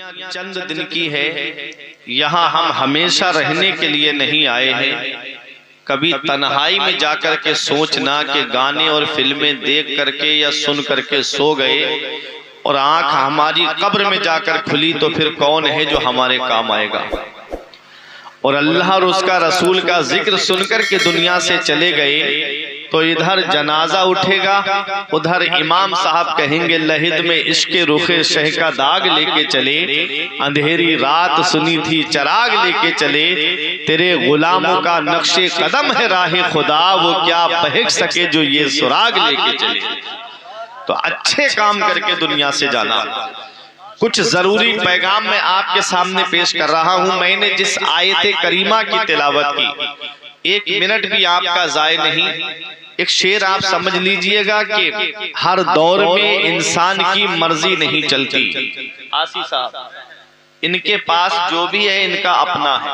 चंद दिन की है, यहाँ हम हमेशा रहने के लिए नहीं आए हैं। कभी तन्हाई में जाकर के सोचना कि गाने और फिल्में देख करके या सुन करके सो गए और आंख हमारी कब्र में जाकर खुली तो फिर कौन है जो हमारे काम आएगा। और अल्लाह और उसका रसूल का जिक्र सुनकर के दुनिया से चले गए तो इधर जनाजा उठेगा, उधर इमाम साहब कहेंगे लहिद में इश्के रुखे शह का दाग लेके चले, अंधेरी रात सुनी थी चराग लेके चले, तेरे गुलामों का नक्शे कदम है राहे खुदा, वो क्या बहक सके जो ये सुराग लेके चले। तो अच्छे काम करके दुनिया से जाना। कुछ जरूरी पैगाम मैं आपके सामने पेश कर रहा हूं। मैंने जिस आयत करीमा की तिलावत की, 1 मिनट भी आपका जाय नहीं। एक शेर आप समझ लीजिएगा कि हर दौर में इंसान की मर्जी नहीं चलती। आसी साहब, इनके पास जो भी है इनका अपना है,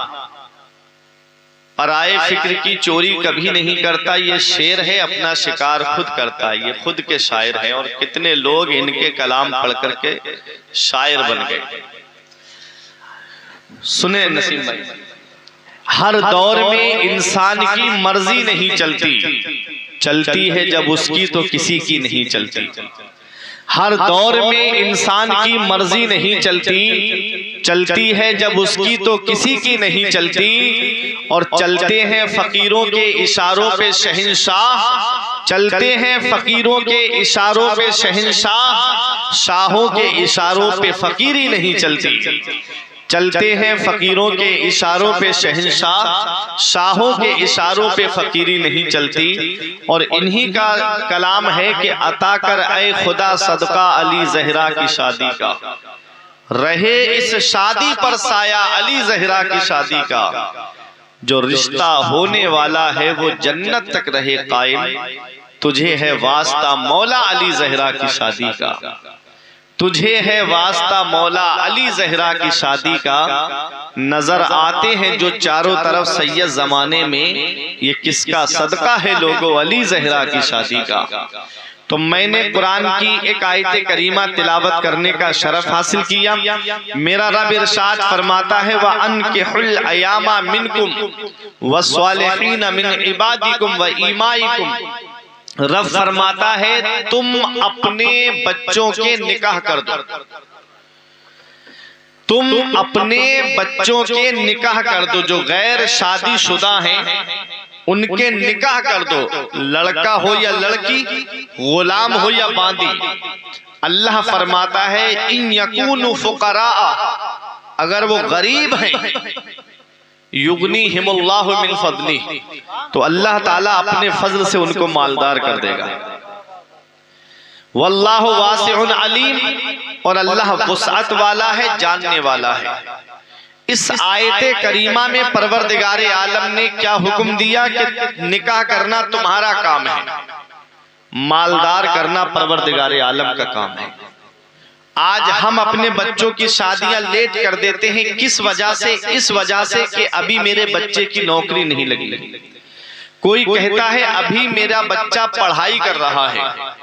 पराए फिक्र की चोरी कभी नहीं करता। ये शेर है, अपना शिकार खुद करता है। ये खुद के शायर हैं और कितने लोग इनके कलाम पढ़ करके शायर बन गए। सुने नसीम भाई, हर दौर में इंसान की मर्जी नहीं चलती, चलती है जब उसकी तो किसी की नहीं चलती। हर दौर में इंसान की मर्जी नहीं चलती, चलती है जब उसकी तो किसी की नहीं चलती। और चलते हैं फकीरों के इशारों पे शहंशाह, चलते हैं फकीरों के इशारों पे शहंशाह, शाहों के इशारों पे फकीरी नहीं चलती। चलते हैं फकीरों के इशारों पे शहंशाह, शाहों के इशारों पे फकीरी नहीं चलती। और इन्हीं का कलाम है कि अता कर ऐ खुदा सदका अली जहरा की शादी का, रहे इस शादी पर साया अली जहरा की शादी का। जो रिश्ता होने वाला है वो जन्नत तक रहे कायम, तुझे है वास्ता मौला अली जहरा की शादी का, तुझे है वास्ता मौला अली जहरा की शादी का। नजर आते हैं जो चारों तरफ सैयद जमाने में, ये किसका सदका है लोगों अली जहरा की शादी का। तो मैंने कुरान की एक आयत करीमा तिलावत करने का शरफ हासिल किया। मेरा रब इरशाद फरमाता है व अनकिहुल अयामा मिनकुम वस्सालिहीन मिन इबादिकुम व इमाइकुम। रब फरमाता है तुम अपने बच्चों के निकाह कर दो, तुम अपने बच्चों के निकाह कर दो। जो गैर शादीशुदा हैं उनके निकाह कर दो, लड़का हो या लड़की, गुलाम हो या बांदी। अल्लाह फरमाता है इन यकूनु फुकरा, अगर वो गरीब हैं, युगनीहिमुल्लाहु मिन फदली, तो अल्लाह ताला अपने फजल से उनको मालदार कर देगा। वल्लाहु वासिउन अलीम, और अल्लाह वुसअत वाला है, जानने वाला है। इस आयत करीमा में परवरदिगार आलम ने क्या हुक्म दिया कि निकाह करना तुम्हारा काम है, मालदार करना परवरदिगार आलम का काम है। आज हम अपने बच्चों की शादियां लेट कर देते हैं, किस वजह से? इस वजह से कि अभी मेरे बच्चे की नौकरी नहीं लगी। कोई कहता है अभी मेरा बच्चा पढ़ाई कर रहा है।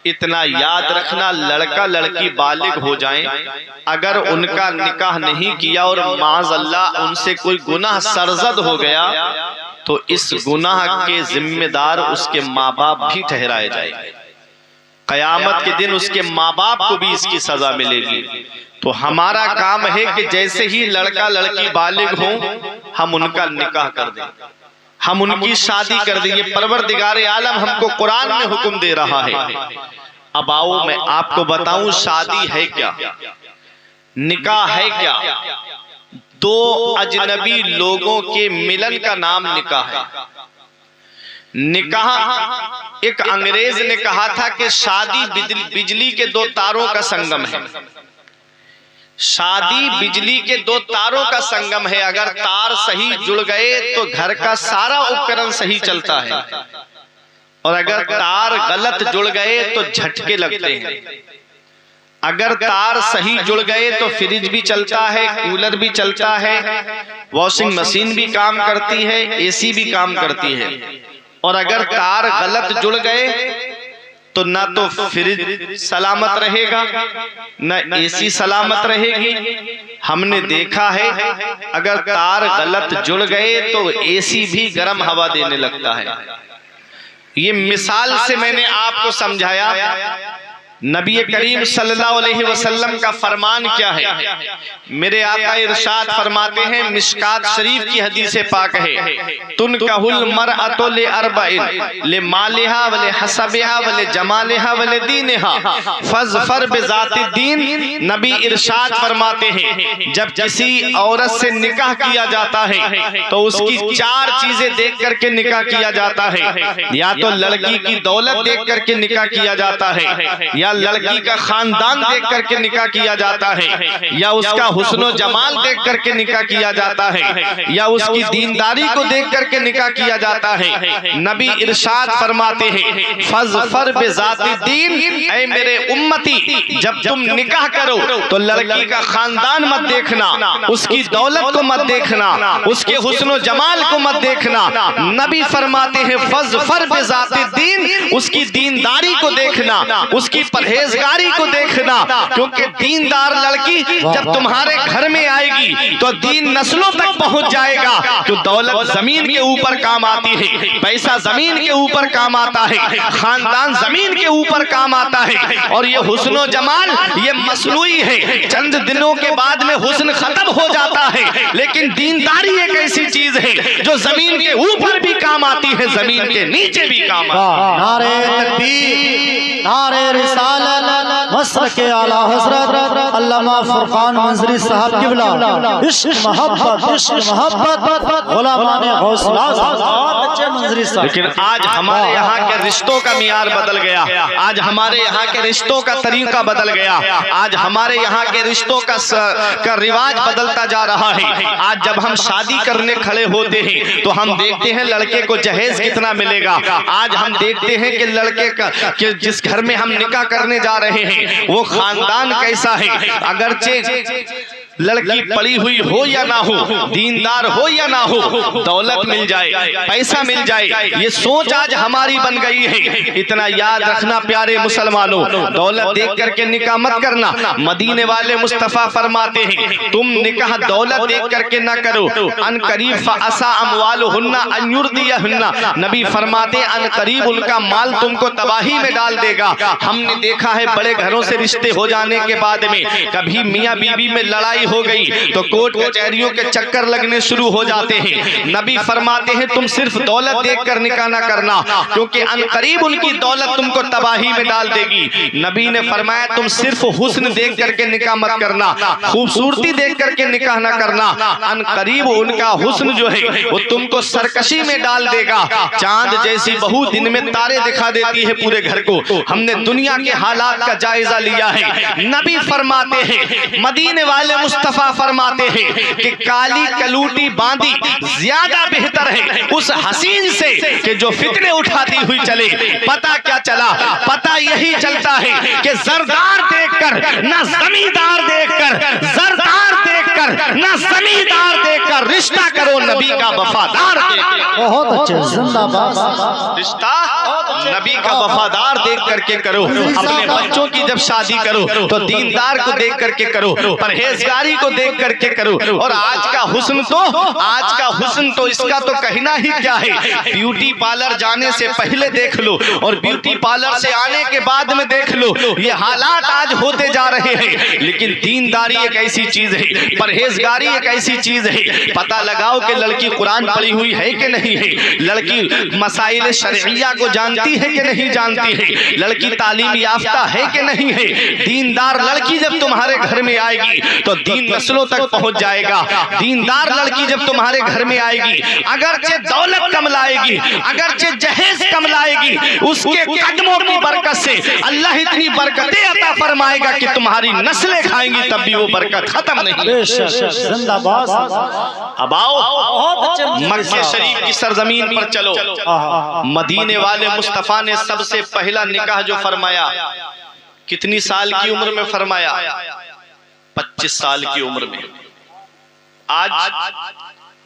इतना याद रखना, लड़का लड़की बालिग हो जाएं, अगर उनका निकाह नहीं किया और माज़अल्लाह उनसे कोई गुनाह सरजद हो गया तो इस गुनाह के जिम्मेदार उसके माँ बाप भी ठहराए जाएंगे। कयामत के दिन उसके माँ बाप को भी इसकी सजा मिलेगी। तो हमारा काम है कि जैसे ही लड़का लड़की बालिग हो हम उनका निकाह कर दें, हम उनकी शादी कर दें। ये परवरदिगार आलम हमको कुरान में हुक्म दे रहा है। अब आओ मैं आपको बताऊं शादी है क्या, निकाह है क्या। दो अजनबी लोगों के मिलन का नाम निकाह है। निकाह, एक अंग्रेज ने कहा था कि शादी बिजली के 2 तारों का संगम है। शादी बिजली के 2 तारों का संगम है। अगर तार सही जुड़ गए तो घर का सारा उपकरण सही चलता है, और अगर तार गलत जुड़ गए तो झटके लगते हैं। अगर तार सही जुड़ गए तो फ्रिज भी चलता है, कूलर भी चलता है, वॉशिंग मशीन भी काम करती है, एसी भी काम करती है। और अगर तार गलत जुड़ गए तो ना तो फ्रिज सलामत रहेगा, न एसी सलामत रहेगी। हमने देखा है अगर तार गलत जुड़ गए तो एसी भी गर्म हवा देने लगता है। ये मिसाल से मैंने आपको समझाया नबी करीम सल्लल्लाहु अलैहि वसल्लम का फरमान क्या है। मेरे आका इरशाद फरमाते हैं, मिशकात शरीफ की हदीस पाक है, तुनकहुल मरअतु ले अर्बइन ले मालिहा वले हसबिहा वले जमालिहा वले दीनिहा फज़फर बिज़ाति दीन। नबी इरशाद फरमाते हैं, जब किसी औरत से निकाह किया जाता है तो उसकी चार चीजें देख करके निकाह किया जाता है। या तो लड़की की दौलत देख करके निकाह किया जाता है, या लड़की का खानदान देख करके निकाह किया जाता है, या उसका हुस्न जमाल देख करके निकाह किया जाता है, या उसकी दीनदारी को देख करके निकाह किया जाता है। नबी इरशाद फरमाते हैं, फज़फर बिज़ाति दीन, ऐ मेरे उम्मती जब तुम निकाह करो तो लड़की का खानदान मत देखना, उसकी दौलत को मत देखना, उसके हुस्न जमाल को मत देखना। नबी फरमाते हैं, फज़फर बिज़ाति दीन, उसकी दीनदारी को देखना, उसकी परहेजगारी को देखना, क्योंकि दीनदार लड़की जब तुम्हारे घर में आएगी तो दीन नस्लों तक पहुंच जाएगा। तो दौलत जमीन के ऊपर काम आती है, पैसा जमीन के ऊपर काम आता है, खानदान जमीन के ऊपर काम आता है। और ये हुस्न जमाल ये मसनूई है, चंद दिनों के बाद में हुस्न खत्म हो जाता है, लेकिन दीनदारी एक ऐसी चीज है जो जमीन के ऊपर भी काम आती है, जमीन के नीचे भी काम आती है। नारे तकबीर, नारे रिसालत, मसलके आला हज़रत अल्लामा फुरकान मंजरी साहब किबला, इश्क मोहब्बत गुलामाने गौसला बच्चे मंजरी साहब। लेकिन आज हमारे यहाँ के रिश्तों का मियार बदल गया, आज हमारे यहाँ के रिश्तों का तरीका बदल गया, आज हमारे यहाँ के रिश्तों का रिवाज बदलता जा रहा है। आज जब हम शादी करने खड़े होते हैं तो हम देखते हैं लड़के को जहेज कितना मिलेगा। आज हम देखते हैं कि लड़के का कि जिस घर में हम निकाह करने जा रहे हैं वो खानदान कैसा है। अगरचे लड़की पड़ी हुई हो या ना हो, दीनदार हो या ना हो, दौलत मिल जाए, पैसा मिल जाए, ये सोच आज हमारी बन गई है। इतना याद रखना प्यारे मुसलमानों, दौलत देख करके निकाह मत करना। मदीने वाले मुस्तफा फरमाते हैं, तुम निकाह दौलत देख करके ना करो, अन करीब फअसा अमवालुहुन्ना अन युर्दियहुन्ना। नबी फरमाते अन करीब उनका माल तुमको तबाही में डाल देगा। हमने देखा है बड़े घरों से रिश्ते हो जाने के बाद में कभी मियाँ बीवी में लड़ाई हो गई तो कोर्ट कचहरियों के चक्कर लगने शुरू हो जाते हैं। नबी फरमाते हैं, तुम सिर्फ दौलत देखकर निकाह ना करना, क्योंकि अनकरीब उनकी दौलत तुमको तबाही में डाल देगी। नबी ने फरमाया, तुम सिर्फ हुस्न देख करके निकाह मत करना, खूबसूरती देख करके निकाह ना करना, अनकरीब उनका हुस्न जो है वो तुमको सरकशी में डाल देगा। चांद जैसी बहू दिन में तारे दिखा देती है पूरे घर को। हमने दुनिया के हालात का जायजा लिया है। नबी फरमाते हैं, मदीने वाले मुस्तफा फरमाते हैं कि काली कलूटी बांधी ज्यादा बेहतर है उस हसीन से कि जो फितने उठाती हुई चले। पता क्या चला? पता यही चलता है कि जरदार देखकर ना जमींदार देखकर, जरदार देखकर ना जमींदार देखकर रिश्ता करो, नबी का वफादार देखकर। बहुत अच्छे, जिंदाबाद। रिश्ता नबी का वफादार देख करके करो। अपने बच्चों की जब शादी करो तो दीनदार को देख करके करो, परहेजगारी को देख करके करो। और आज का हुस्न तो इसका तो कहना ही क्या है। ब्यूटी पार्लर जाने से पहले देख लो और ब्यूटी पार्लर से आने के बाद में देख लो, ये हालात आज होते जा रहे हैं। लेकिन दीनदारी एक ऐसी चीज है, परहेजगारी एक ऐसी चीज है। पता लगाओ कि लड़की कुरान पढ़ी हुई है कि नहीं है, लड़की मसाइल शरइया को जानती है कि नहीं जानती है, लड़की तालीम याफ्ता है कि नहीं है। दीनदार लड़की जब तुम्हारे घर में आएगी तो दीन नस्लों तक पहुंच जाएगा। दीनदार लड़की जब तुम्हारे घर में आएगी, अगरचे दौलत कम लाएगी, अगरचे जहेज कम लाएगी, उसके कदमों की बरकत से अल्लाह इतनी बरकतें अता फरमाएगा कि तुम्हारी नस्लें खाएंगी तब भी वो बरकत खत्म नहीं। जिंदाबाद। अब आओ मक्के शरीफ की सरजमीन पर चलो। मदीने वाले मुस्तफा ने सबसे पहला निकाह जो फरमाया कितनी साल की उम्र में फरमाया? 25 साल की उम्र में। आज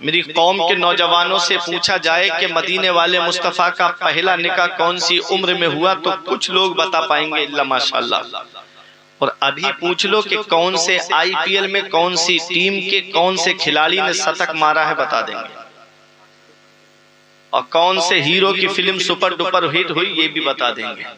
मेरी कौम के नौजवानों से पूछा जाए कि मदीने वाले मुस्तफ़ा का पहला निकाह कौन सी उम्र में हुआ तो कुछ लोग बता पाएंगे इल्ला माशाअल्लाह। और अभी पूछ लो कि कौन से IPL में कौन सी टीम के कौन से खिलाड़ी ने शतक मारा है, बता देंगे। और कौन से हीरो की फिल्म सुपर डुपर हिट हुई ये भी बता देंगे।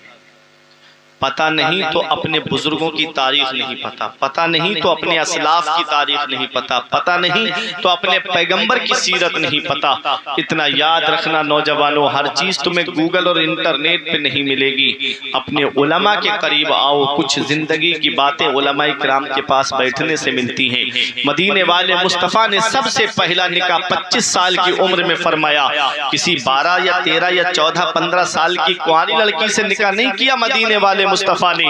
पता नहीं तो अपने बुजुर्गों की तारीख नहीं पता, पता नहीं तो अपने असलाफ की तारीख नहीं पता, पता नहीं तो अपने पैगंबर की सीरत नहीं पता। इतना याद रखना नौजवानों, हर चीज तुम्हें गूगल और इंटरनेट पे नहीं मिलेगी। अपने उलमा के करीब आओ, कुछ जिंदगी की बातें उलमा इकराम के पास बैठने से मिलती हैं। मदीने वाले मुस्तफ़ा ने सबसे पहला निकाह 25 साल की उम्र में फरमाया। किसी 12 या 13 या 14 15 साल की कुंवारी लड़की से निकाह नहीं किया। मदीने वाले मुस्तफ़ा ने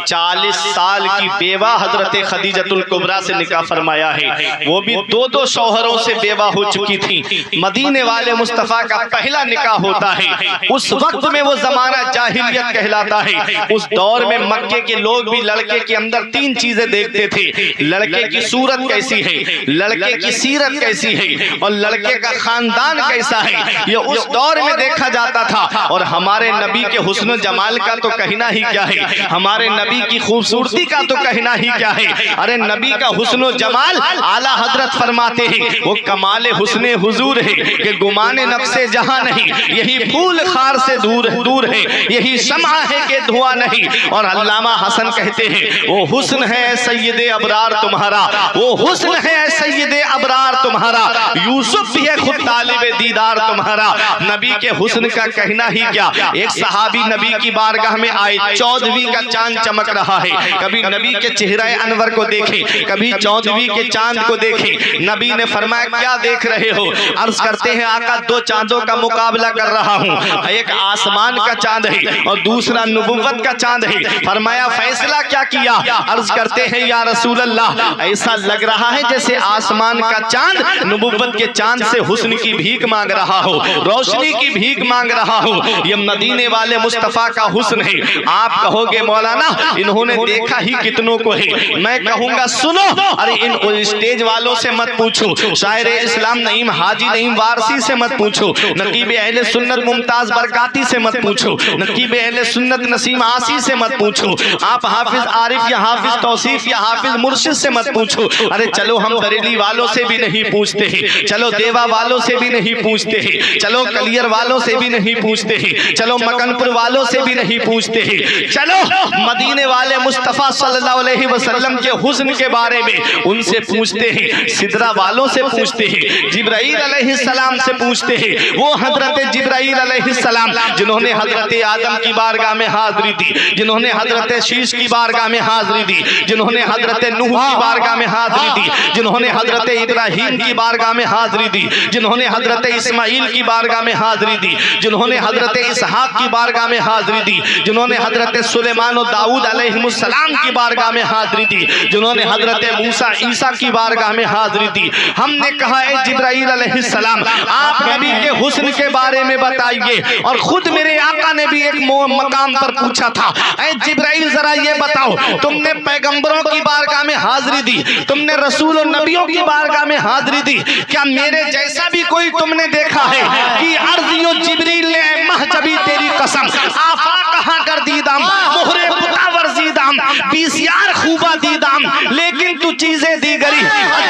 40 साल की बेवा हजरत खदीजतुल कुबरा से निकाह फरमाया है। वो भी 2-2 शौहरों से बेवा हो चुकी थी। मदीने वाले मुस्तफ़ा का पहला निकाह होता है। उस वक्त में वो जमाना जाहिलियत कहलाता है। उस दौर में मक्के के लोग भी लड़के के अंदर 3 चीजें देखते थे। लड़के की सूरत कैसी है, लड़के की सीरत कैसी है और लड़के का खानदान कैसा है, ये उस दौर में देखा जाता था। और हमारे नबी के हुस्न जमाल का तो कहना ही क्या है, हमारे नबी की खूबसूरती का तो कहना ही क्या है। अरे नबी का हुस्न जमाल आला हजरत फरमाते हैं वो कमाले हुस्ने हुजूर है कि गुमाने नफ्से जहां नहीं, यही फूल खार से दूर दूर है, यही शमा है कि धुआं नहीं। और अल्लामा हसन कहते हैं वो हुस्न है सैयदे अबरार तुम्हारा, वो हुस्न है सैयदे अबरार तुम्हारा, यूसुफ भी है खुद तालिबे दीदार तुम्हारा। नबी के हुस्न का कहना ही क्या। एक सहाबी नबी की बारगाह में आए, 14वीं का चांद चमक रहा है। कभी नबी के चेहरे अनवर को देखें, कभी 14वीं के चांद को देखें। नबी ने फरमाया क्या देख रहे हो। अर्ज करते हैं आका 2 चांदों का मुकाबला कर रहा हूँ, एक आसमान का चांद है और दूसरा नबुव्वत का चांद है। फरमाया फैसला क्या किया। अर्ज करते हैं या रसूल अल्लाह ऐसा लग रहा है जैसे आसमान का चांद नबुव्वत के चांद से हुस्न की भीख मांग रहा हो, रोशनी की भीख मांग रहा हो। ये मदीने वाले मुस्तफ़ा का हुस्न है। आप कहोगे मौलाना इन्होंने देखा ही कितनों को है। मैं कहूंगा सुनो, अरे इन स्टेज वालों से मत पूछो, शायर इस्लाम नईम हाजी नईम वारसी से मत पूछो, नकीब अहले सुन्नत मुमताज बरकाती से मत पूछो, नकीब अहले सुन्नत नसीम आसी से मत पूछो, आप हाफिज आरिफ या हाफिज तौसीफ या हाफिज मुर्शिद से मत पूछो। अरे चलो हम बरेली वालों से भी नहीं पूछते हैं, चलो देवा वालों से भी नहीं पूछते हैं, चलो कलियर वालों से भी नहीं पूछते हैं, चलो मकनपुर वालों से भी नहीं पूछते हैं, चलो मदीने वाले मुस्तफ़ा सल्लल्लाहु अलैहि वसल्लम के हुस्न के बारे में उनसे पूछते हैं, सिदरा वालों से पूछते हैं, जिब्राइल अलैहिस्सलाम से पूछते हैं। वो हजरत जिब्राइल अलैहिस्सलाम जिन्होंने हजरत आदम की बारगाह में हाजिरी दी, जिन्होंने हजरत शीश की बारगाह में हाजिरी दी, जिन्होंने हजरत नूह की बारगाह में हाजिरी दी, जिन्होंने हजरत इब्राहीम की बारगाह में हाजिरी दी, जिन्होंने हजरत इस्माइल की बारगाह में हाजिरी दी, जिन्होंने हजरत इसहाक की बारगाह में हाजिरी दी, जिन्होंने हजरत सुलेमान और दाऊद अलैहिमुस्सलाम की बारगाह में हाजिरी दी, जिन्होंने हजरत मूसा ईसा की बारगाह में हाजिरी दी। हमने कहा है जिब्राइल अलैहिस्सलाम आप नबी के हुस्न के बारे में बताइए। और खुद मेरे आका ने भी एक मकाम पर पूछा था, ऐ जिब्राइल जरा ये बताओ तुमने पैगंबरों की बारगाह में हाजिरी दी, तुमने रसूल और नबियों की बारगाह में हाजिरी दी, क्या मेरे जैसा भी कोई तुमने देखा है कि अर्ज़ियो जिब्रील ने महजबी तेरी कसम आफा कहाँ कर दीदाम मोहरे पुतावर जीदाम 20 यार खूबा दीदाम लेकिन तू चीजें दी गरी।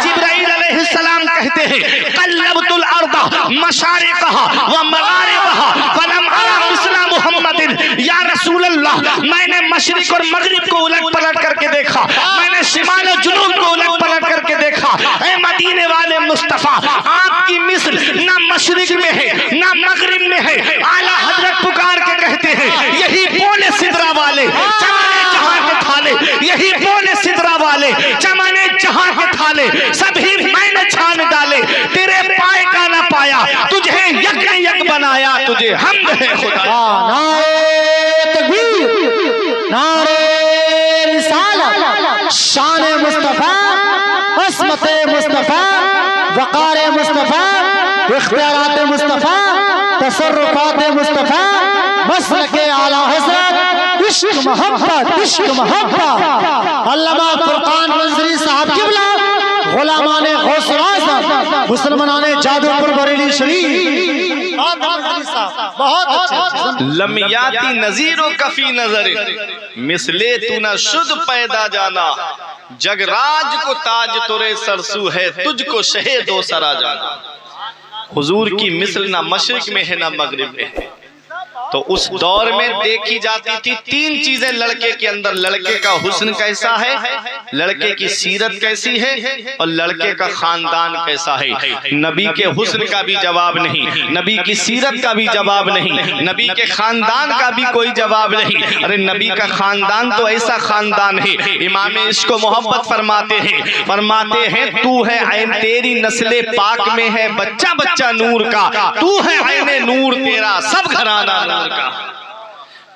जिब्राइल अलैहिस्सलाम कहते हैं कल्लबतुल अर्दा मशारिकहा व मगारिबहा फलम अरा मिस्ला मुहम्मदिन। या रसूल अल्लाह मैंने मशरिक और मगरिब को उलट पलट करके देखा, मैंने शिमाल और जुनूब को उलट पलट करके देखा। ऐ मदीने वाले मुस्तफा आपकी मिस्ल ना मशरिक में है ना मगरिब में है। आला हजरत पुकार के कहते हैं यही बोले सिदरा वाले चमाने जहां के थाले, यही बोले सिदरा वाले चमाने जहां के थाले, सभी मैंने छान डाले तेरे पाए का ना पाया, तुझे यक ने यक बनाया, तुझे हमद है खुदा। नारे तकबीर, नारे रिसालत, शान मुस्तफा, अस्मत मुस्तफा, वकार मुस्तफा, इख्तियारात मुस्तफा, तसर्रुफात मुस्तफा, मसलक आला हज़रत, इश्क मोहब्बत, इश्क मोहब्बत। अल्लामा फुरकान मंजरी साहब किबला गुलामाने गौस आज़म साहब, मुसलमाने जादूपुर बरेली शरीफ, बहुत अच्छे। लमियाती नजीरो कफी नजर मिसले तू न शुद्ध पैदा जाना, जगराज को ताज तुरे सरसू है, तुझको शहे दो सरा जाना। हुजूर की मिसल ना मशरिक में है ना मगरिब में है। तो उस दौर में देखी जाती थी तीन चीजें लड़के के अंदर, लड़के का हुस्न कैसा है, लड़के की सीरत कैसी है, और लड़के का खानदान कैसा है। नबी के हुस्न का भी जवाब नहीं, नबी की सीरत का भी जवाब नहीं, नबी के खानदान का भी कोई जवाब नहीं। अरे नबी का खानदान तो ऐसा खानदान है, इमाम इसको मोहब्बत फरमाते हैं तू है ऐन तेरी नस्ले पाक में है बच्चा बच्चा नूर का, तू है ऐने नूर तेरा सब घराना नूर का।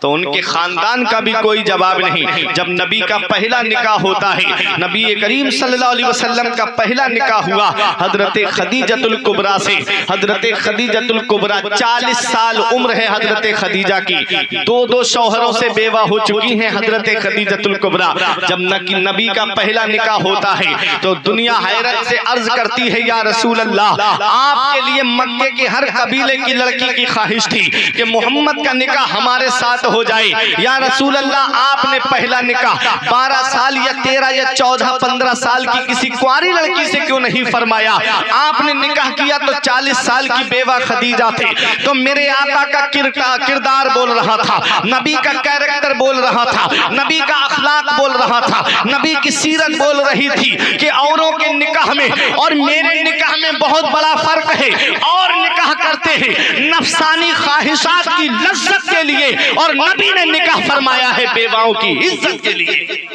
तो उनके खानदान का भी कोई जवाब नहीं। जब नबी का पहला निकाह होता है, नबी करीम सल्लल्लाहु अलैहि वसल्लम का पहला निकाह हुआ हजरत खदीजतुल कुबरा से। हजरत खदीजतुल कुबरा 40 साल उम्र है हजरत खदीजा की, दो शौहरों से बेवा हो चुकी हैं हजरत खदीजतुल कुबरा। जब नबी का पहला निकाह होता है तो दुनिया हैरत से अर्ज करती है या रसूल अल्लाह, आपके लिए मक्के के हर कबीले की लड़की की ख्वाहिश थी कि मोहम्मद का निकाह हमारे साथ हो जाए। या रसूल अल्लाह, आपने पहला निकाह 12 साल या 13 या 14 15 साल की किसी कुंवारी लड़की से क्यों नहीं फरमाया? आपने निकाह किया तो 40 साल की बेवा खदीजा थे। तो मेरे आका का किरदार बोल रहा था, नबी का कैरेक्टर बोल रहा था, नबी का अखलाक बोल रहा था, नबी की सीरत बोल रही थी कि औरों के निकाह में और मेरे निकाह में बहुत बड़ा फर्क है। और निकाह करते हैं नफसानी ख्वाहिशात की लज्जत के लिए, और नबी ने निकाह फरमाया है बेवाओं की इज्जत के लिए।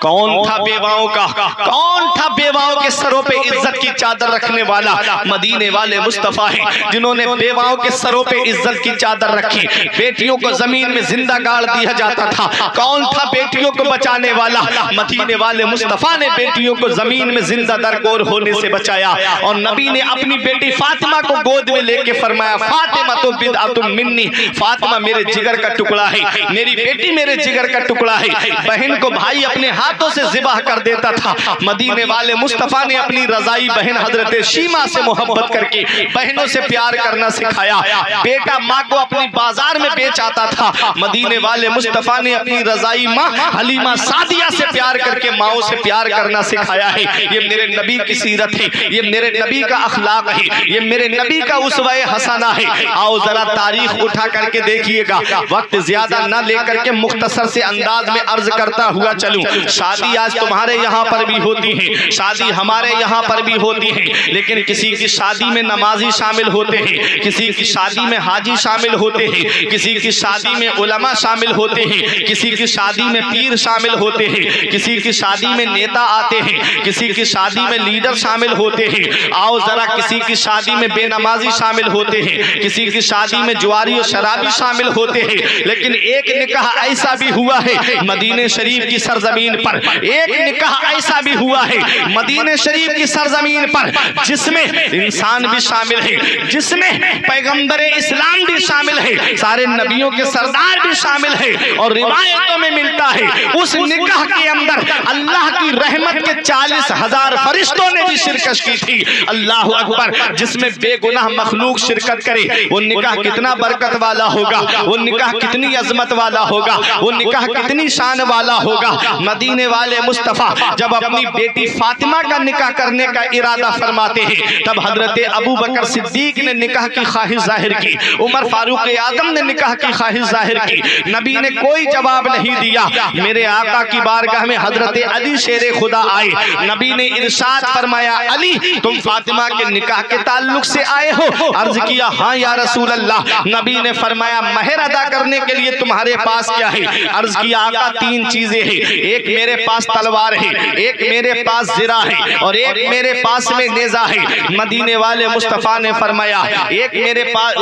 कौन था बेवाओं का, कौन था बेवाओं के सरों पे इज्जत की चादर रखने वाला? मदीने वाले मुस्तफा हैं जिन्होंने बेवाओं के सरों पे इज्जत की चादर रखी। बेटियों को जमीन में जिंदा गाड़ दिया जाता था, कौन था बेटियों को बचाने वाला? मदीने वाले मुस्तफा ने बेटियों को जमीन में जिंदा दरगोर होने से बचाया। और नबी ने अपनी बेटी फातिमा को गोद में लेके फरमाया, फातिमा तो बिदअतुम मिन्नी, फातिमा मेरे जिगर का टुकड़ा है, मेरी बेटी मेरे जिगर का टुकड़ा है। बहन को भाई अपने हाथों से ज़िबाह कर देता था। मदीने वाले मुस्तफा ने अपनी रजाई बहन हजरत शीमा से मोहब्बत करके बहनों से प्यार करना सिखाया। बेटा माँ को अपनी बाजार में बेच आता था, मदीने वाले मुस्तफा ने अपनी रजाई माँ हलीमा सादिया से प्यार करके माओं से प्यार करना सिखाया है। ये मेरे नबी की सीरत है, ये मेरे नबी का अखलाक है, ये मेरे नबी का उसवाए हसना है। आओ जरा तारीख उठा करके देखिएगा, वक्त ज्यादा न लेकर के मुख्तसर से अंदाज में अर्ज करता हुआ चलूं। शादी आज तुम्हारे यहाँ पर भी होती है, शादी हमारे यहाँ पर भी होती है, लेकिन किसी की शादी में नमाजी शामिल होते हैं, किसी की शादी में हाजी शामिल होते हैं, किसी की शादी में उलमा शामिल होते हैं, किसी की शादी में पीर शामिल होते हैं, किसी की शादी में नेता आते हैं, किसी की शादी में लीडर शामिल होते हैं। आओ जरा किसी की शादी में बेनमाजी शामिल होते हैं, किसी की शादी में जुआरी और शराबी शामिल होते हैं। लेकिन एक निकाह ऐसा भी हुआ है मदीने शरीफ की सरजमीन पर, एक निकाह ऐसा भी हुआ है मदीने शरीफ की सरजमीन पर जिसमें इंसान भी शामिल है, जिसमें पैगंबर इस्लाम भी शामिल है, सारे नबियों के सरदार भी शामिल है। और रिवायतों में मिलता है उस निकाह के अंदर अल्लाह की रहमत के 40,000 फरिश्तों ने भी शिरकत की थी। अल्लाह अकबर। जिसमें बेगुनाह मखलूक शिरकत करे वो निकाह कितना बरकत वाला होगा, वो निकाह कितनी अजमत वाला होगा, वो निकाह कितनी शान वाला होगा। मदीने वाले मुस्तफा जब अपनी बेटी फातिमा का निकाह करने का इरादा फरमाते हैं तब हजरत अबू बकर सिद्दीक ने निकाह की ख्वाहिश जाहिर की, उमर फारूक आजम ने निकाह की ख्वाहिश जाहिर की। नबी ने कोई जवाब नहीं दिया। मेरे आका की बारगाह में हजरत अली शेरे खुदा आए, नबी ने इरशाद फरमाया, अली तुम फातिमा के निकाह के ताल्लुक से आए हो? अर्ज किया, हाँ या रसूल अल्लाह। नबी ने फरमाया, महर अदा करने के लिए तुम्हारे पास क्या है? अर्ज किया, आका 3 चीजें हैं, एक मेरे पास तलवार है, एक मेरे पास जिरा है और एक मेरे पास में नेजा है। मदीने वाले मुस्तफा ने फरमाया, एक मेरे पास,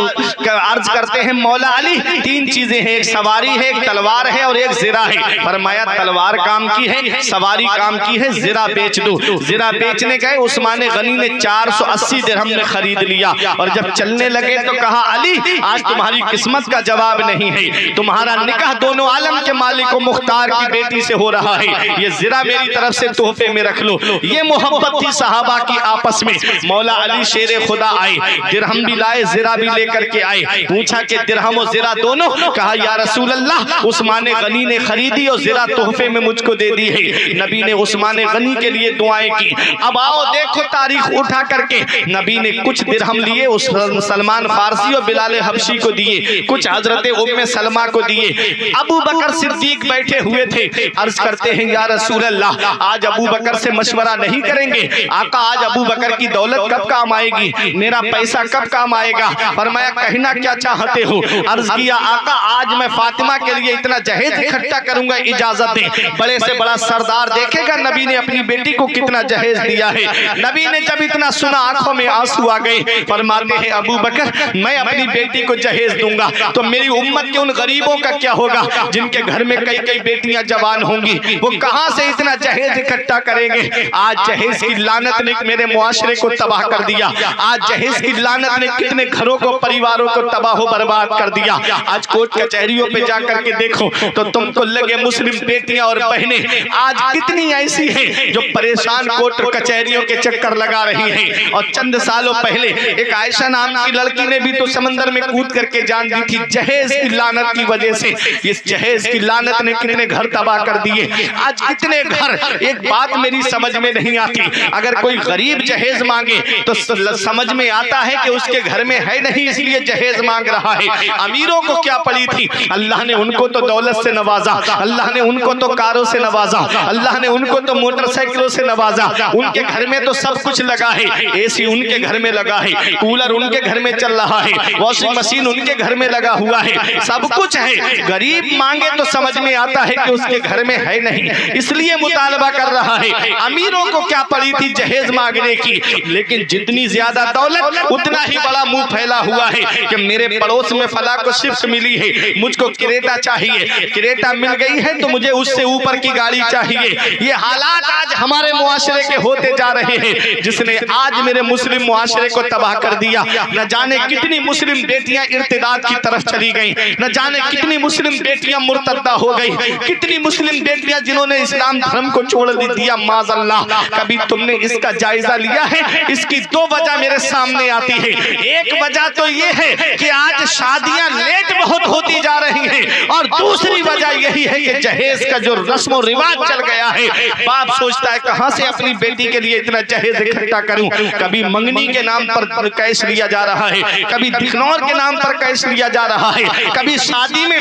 अर्ज करते हैं मौला अली 3 चीजें हैं, एक सवारी है, एक तलवार है और एक जिरा है। फरमाया, तलवार काम की है, सवारी काम की है, जिरा बेच दो। जिरा बेचने गए, उस्मान गनी ने 480 दिरहम में खरीद लिया और जब चलने लगे तो कहा, अली आज तुम्हारी किस्मत का जवाब नहीं है, तुम्हारा निकाह दोनों आलम के मालिक व मुख्तार की बेटी से हो रहा है। है, ये ज़रा मेरी तरफ से तोहफे में रख लो। ये मोहब्बत थी सहाबा की आपस में। मौला अली शेर खुदा आए, दिरहम भी लाए, ज़रा भी लेकर के आए। पूछा कि दिरहम और ज़रा दोनों? कहा या रसूल अल्लाह, उस्मान गनी ने खरीदी और ज़रा तोहफे में मुझको दे दी है। नबी ने उस्मान गनी के लिए दुआएं की। अब आओ देखो तारीख उठा करके, नबी ने कुछ दिरहम लिए उस सलमान फारसी और बिलाल हबशी को दिए, कुछ हजरत उम्मे सलमा को दिए। अबू बकर सिद्दीक बैठे हुए थे, अर्ज करते हैं या रसूल अल्लाह, आज अबू बकर से मशवरा नहीं करेंगे? आका आज अबू बकर की दौलत कब काम आएगी, मेरा पैसा कब काम आएगा? फरमाया कहना क्या चाहते हो? अर्ज किया आका आज मैं फातिमा के लिए इतना जहेज इकट्ठा करूंगा, इजाजत दें। बड़े से बड़ा सरदार देखेगा नबी ने अपनी बेटी को कितना जहेज दिया है। नबी ने जब इतना सुना आंखों में आंसू आ गए। फरमाते हैं अबू बकर मैं अपनी बेटी को जहेज दूंगा तो मेरी उम्मत के उन गरीबों का क्या होगा जिनके घर में कई कई बेटियां जवान होंगी, वो कहां से इतना जहेज इकट्ठा करेंगे? आज जहेज की लानत ने मेरे मुआशरे को तबाह कर दिया। आज जहेज की लानत ने कितने घरों को, परिवारों को तबाह बर्बाद कर दिया। आज कोर्ट कचहरियों पे जाकर के देखो तो तुमको लगे मुस्लिम बेटियां और बहनें आज कितनी ऐसी हैं जो परेशान कोर्ट कचहरियों के चक्कर लगा रही हैं। और चंद सालों पहले एक आयशा नाम की लड़की ने भी तो समंदर में कूद करके जान दी थी जहेज की लानत की वजह से। इस जहेज की लानत ने कितने घर तबाह कर दिए। आज कितने घर, एक बात मेरी समझ में नहीं आती, अगर कोई गरीब जहेज मांगे तो समझ में आता है कि उसके घर में है नहीं इसलिए जहेज मांग रहा है। अमीरों को क्या पड़ी थी, अल्लाह ने उनको तो दौलत से नवाजा, अल्लाह ने उनको तो कारों से नवाजा, अल्लाह ने उनको तो मोटरसाइकिलों से नवाजा। उनके घर में तो सब कुछ लगा है, एसी उनके घर में लगा है, कूलर उनके घर में चल रहा है, वॉशिंग मशीन उनके घर में लगा हुआ है, सब कुछ है। गरीब मांगे तो समझ में आता है कि उसके घर में है नहीं, इसलिए मुतालबा कर रहा है। अमीरों को क्या पड़ी थी जहेज मांगने की, लेकिन जितनी ज्यादा दौलत उतना ही बड़ा मुंह फैला हुआ है कि मेरे पड़ोस में फला को शिफ्ट मिली है, मुझको क्रेटा चाहिए, क्रेटा मिल गई है तो मुझे उससे ऊपर की गाड़ी चाहिए। ये हालात आज हमारे मुआशरे के होते जा रहे हैं, जिसने आज मेरे मुस्लिम मुआशरे को तबाह कर दिया। न जाने कितनी मुस्लिम बेटियां इर्तिदाद की तरफ चली गईं, न जाने कितनी मुस्लिम बेटियां मुर्तद्दा हो गई, कितनी मुस्लिम बेटियां जिन्होंने इस्लाम धर्म को छोड़ दिया। माज़अल्लाह, कभी तुमने इसका जायजा लिया है? इसकी दो वजह मेरे सामने आती है। एक वजह तो ये है कि आज शादियां लेट बहुत होती जा रही हैं, और दूसरी वजह यही है कि जहेज का जो रस्म और रिवाज चल गया है, बाप सोचता है कहां से अपनी बेटी के लिए इतना जहेज इकट्ठा करूं। कभी मंगनी के नाम पर कैश लिया जा रहा है, कभी दिखनौर के नाम पर कैश लिया जा रहा है, कभी शादी में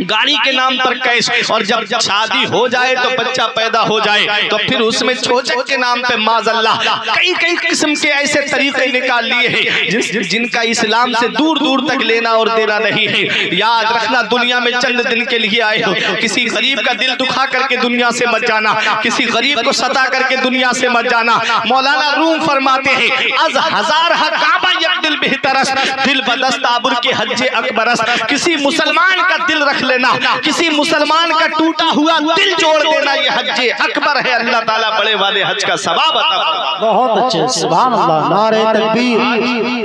गाड़ी के नाम पर कैश, और जब शादी हो जाए तो बच्चा पैदा हो जाए तो फिर उसमें चोचक के नाम पे माज़अल्लाह कई कई किस्म के ऐसे तरीके निकाल लिए हैं जिनका इस्लाम से दूर दूर तक लेना और देना नहीं है। याद रखना, दुनिया में चंद दिन के लिए आए हो, किसी गरीब का दिल दुखा करके दुनिया से मत जाना, किसी गरीब को सता करके दुनिया से मत जाना। मौलाना रूम फरमाते हैं अज हजार काबा यब्दिल बेहतरस दिल बदस्ताबुर के हज्जे अकबरस। किसी मुसलमान का दिल रख लेना, किसी मुसलमान का टूटा हुआ दिल जोड़ देना, ये हज्जे अकबर है। अल्लाह ताला बड़े वाले हज का सवाब अता फरमाए। बहुत अच्छे, सुभान अल्लाह। नारे तकबीर,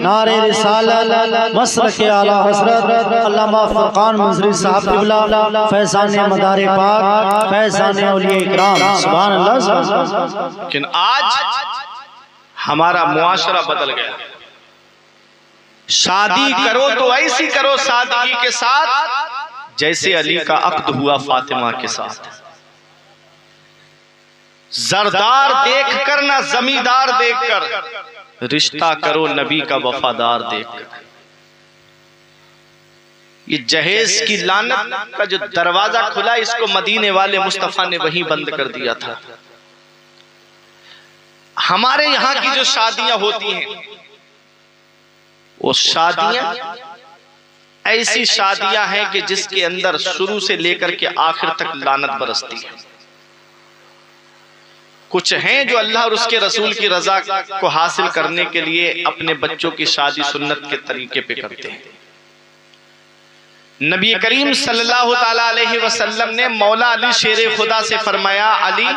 नारे रिसालत, मसलक आला हज़रत अल्लामा फरकान मंजरी साहब क़िबला, फैज़ान मदारे पाक, फैज़ान औलिया इकराम, सुभान अल्लाह। लेकिन आज हमारा मुआशरा बदल गया। शादी करो तो ऐसी करो सादगी के साथ जैसे अली का अक्द हुआ फातिमा के साथ। जरदार देखकर ना जमींदार देखकर, रिश्ता करो नबी का वफादार देखकर। ये जहेज की लानत का जो दरवाजा खुला, इसको मदीने वाले मुस्तफा ने वहीं बंद कर दिया था। हमारे यहाँ की जो शादियां होती हैं, वो शादियां ऐसी शादियां हैं कि जिसके अंदर शुरू से लेकर के आखिर तक लानत बरसती है। कुछ हैं जो अल्लाह और उसके रसूल की रजा को हासिल करने के लिए अपने बच्चों की शादी सुन्नत के तरीके पे करते हैं। नबी करीम सल्लल्लाहु ताला अलैहि वसल्लम ने मौला अली शेर खुदा से फरमाया, अली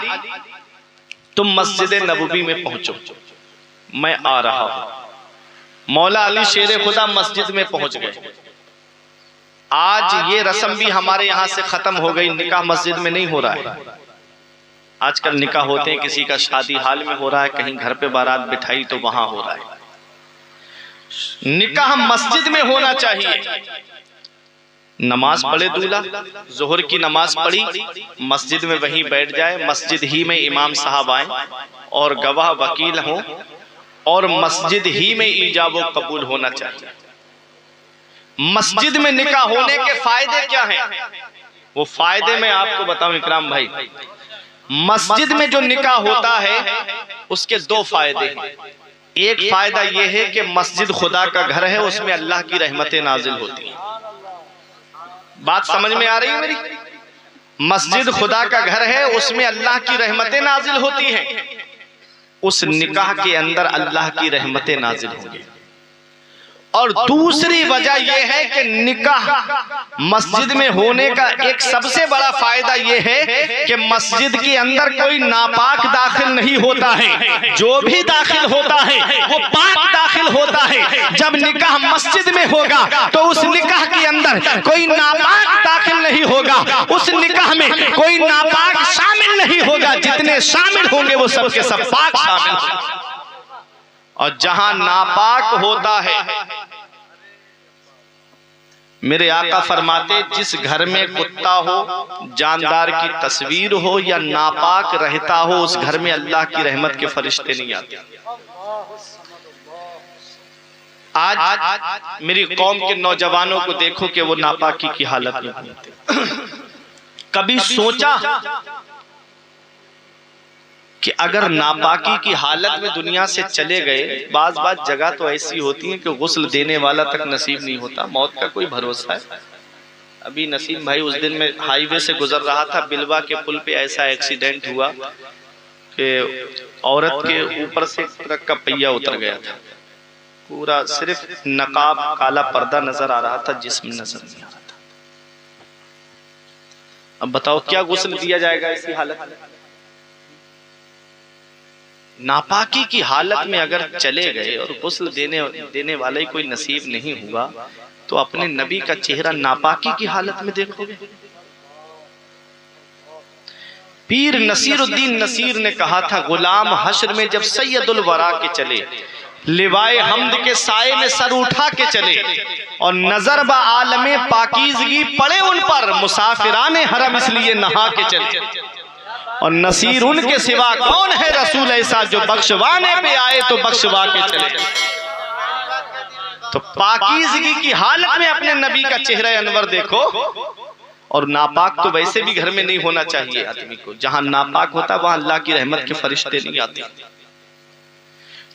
तुम मस्जिद नबवी में पहुंचो, मैं आ रहा हूं। मौला अली शेर खुदा मस्जिद में पहुंच गए। आज ये रस्म भी हमारे यहाँ से खत्म हो गई, निकाह मस्जिद में नहीं हो रहा है। आजकल निकाह होते हैं, किसी का शादी हाल में हो रहा है, कहीं घर पे बारात बिठाई तो वहां हो रहा है। निकाह मस्जिद में होना चाहिए। नमाज पढ़े दूल्हा, जोहर की नमाज पढ़ी, मस्जिद में वहीं बैठ जाए, मस्जिद ही में इमाम साहब आए और गवाह वकील हो, और मस्जिद ही में ईजाब कबूल होना चाहिए। मस्जिद में निकाह होने के फायदे क्या हैं? वो फायदे मैं आपको बताऊं इकराम भाई। मस्जिद में जो निकाह होता है उसके दो फायदे हैं। एक फायदा यह है कि मस्जिद खुदा का घर है, उसमें अल्लाह की रहमतें नाजिल होती हैं। बात समझ में आ रही है मेरी? मस्जिद खुदा का घर है, उसमें अल्लाह की रहमतें नाजिल होती हैं। उस निकाह के अंदर अल्लाह की रहमतें नाजिल होंगी। और दूसरी वजह यह है कि निकाह मस्जिद में होने का एक सबसे बड़ा फायदा यह है कि मस्जिद के अंदर कोई नापाक दाखिल नहीं होता है। जो भी दाखिल होता है वो पाक दाखिल होता है। जब निकाह मस्जिद में होगा तो उस निकाह के अंदर कोई नापाक दाखिल नहीं होगा, उस निकाह में कोई नापाक शामिल नहीं होगा। जितने शामिल होंगे वो सबके सब पाक शामिल होंगे। और जहां नापाक होता है, मेरे आका फरमाते, जिस घर में कुत्ता हो, जानदार की तस्वीर हो या नापाक रहता हो, उस घर में अल्लाह की रहमत के फरिश्ते नहीं आते। आज मेरी कौम के नौजवानों को देखो कि वो नापाकी की हालत में होते। कभी सोचा कि अगर नापाकी की हालत में दुनिया से चले गए, बाज जगह तो ऐसी होती है कि गुस्ल देने वाला तक नसीब नहीं होता, मौत का कोई भरोसा है। अभी नसीम भाई उस दिन में हाईवे से गुजर रहा था, बिलवा के पुल पे ऐसा एक्सीडेंट हुआ कि औरत के ऊपर से ट्रक का पहिया उतर गया था। पूरा सिर्फ नकाब काला पर्दा नजर आ रहा था, जिस्म नजर नहीं आ रहा था। अब बताओ क्या गुस्ल दिया जाएगा ऐसी हालत में? नापाकी की हालत में अगर चले गए और गुस्ल देने वाला ही कोई नसीब नहीं हुआ, तो अपने नबी का चेहरा नापाकी की हालत में देखोगे। पीर नसीरुद्दीन नसीर ने कहा था, गुलाम हश्र में जब सैयदुल वरा के चले, लिवाए हम्द के साए में सर उठा के चले, और नजर बा आलमे पाकीज़गी पड़े उन पर, मुसाफिराने हरम इसलिए नहा के चले। और नसीर उनके सिवा कौन है रसूल ऐसा, जो बख्शवाने पे आए तो बख्शवा के चले। तो पाकीज़गी की हालत में अपने नबी का चेहरा अनवर देखो। और नापाक तो वैसे भी घर में नहीं होना चाहिए आदमी को। जहां नापाक होता वहां अल्लाह की रहमत के फरिश्ते नहीं आते।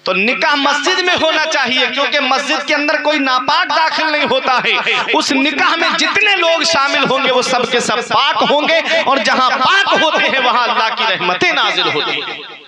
तो निकाह मस्जिद में होना चाहिए, क्योंकि मस्जिद के अंदर कोई नापाक दाखिल नहीं होता है। उस निकाह में जितने लोग शामिल होंगे वो सब के सब पाक होंगे, और जहां पाक होते हैं वहां अल्लाह की रहमतें नाजिल होती हैं।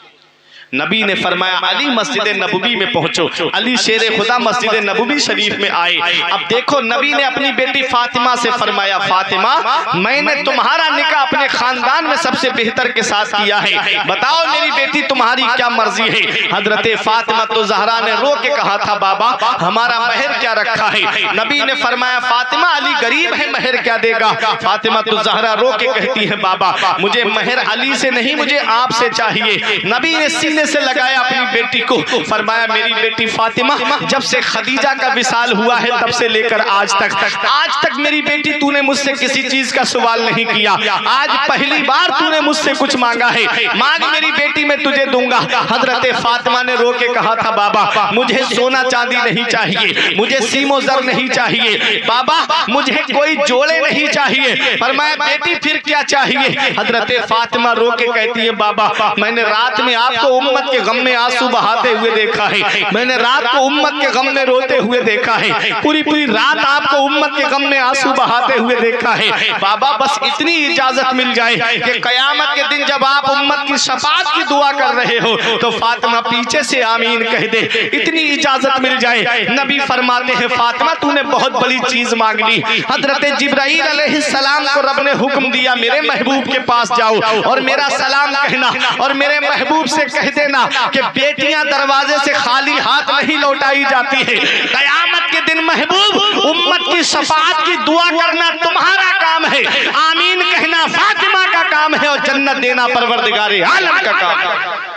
नबी ने फरमाया, अली मस्जिद नबवी में पहुंचो। अली शेर खुदा मस्जिद नबवी शरीफ में आए। अब देखो नबी ने अपनी बेटी फातिमा से फरमाया, फातिमा मैंने तुम्हारा निकाह अपने खानदान में सबसे बेहतर के साथ किया है, बताओ मेरी बेटी तुम्हारी क्या मर्जी है। हजरत फातिमा तो ज़हरा ने रो के कहा था, बाबा हमारा महर क्या रखा है। नबी ने फरमाया, फातिमा अली गरीब है, महर क्या देगा। फातिमा तो ज़हरा रो के कहती है, बाबा मुझे महर अली से नहीं, मुझे आपसे चाहिए। नबी ने सीने से लगाया अपनी बेटी को, फरमाया मेरी बेटी फातिमा, जब से खदीजा का विसाल हुआ है तब से लेकर आज तक मेरी बेटी तूने मुझसे किसी चीज का सवाल नहीं किया। आज पहली बार तूने मुझसे कुछ मांगा है, मांग मेरी बेटी मैं तुझे दूंगा। हजरत फातिमा ने रो के कहा था, बाबा मुझे सोना चांदी नहीं चाहिए, मुझे सीमो जर नहीं चाहिए, बाबा मुझे कोई जोड़े नहीं चाहिए। फरमाया बेटी फिर क्या चाहिए। हजरत फातिमा रो के कहती है, बाबा मैंने रात में आपको उम्मत के गम में आंसू बहाते हुए देखा है, मैंने रात को उम्मत के गम में रोते हुए देखा है, पूरी रात आपको उम्मत के गम में आंसू बहाते हुए देखा है। बाबा बस इतनी इजाजत मिल जाए कि कयामत के दिन जब आप उम्मत की शफाअत की दुआ कर रहे हो तो फातिमा पीछे से आमीन कह दे, इतनी इजाजत मिल जाए। नबी फरमाते हैं, फातिमा तूने बहुत बड़ी चीज मांग ली। हजरत जिब्राइल अलैहिस्सलाम को रब ने हुक्म दिया, मेरे महबूब के पास जाओ और मेरा सलाम कहना, और मेरे महबूब से कह देना कि बेटियां दरवाजे से खाली हाथ नहीं लौटाई जाती है। कयामत के दिन महबूब उम्मत की शफाअत की दुआ करना तुम्हारा काम है, आमीन कहना फातिमा का काम है, और जन्नत देना परवरदिगारे आलम का काम है।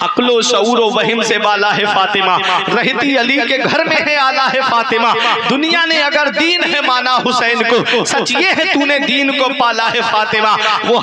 अक्लो शऊरो वहिम से बाला है फातिमा, रहती अली के घर में है आला है फातिमा। दुनिया ने अगर दीन है माना हुसैन को, सच ये है तूने दीन को पाला है फातिमा। वो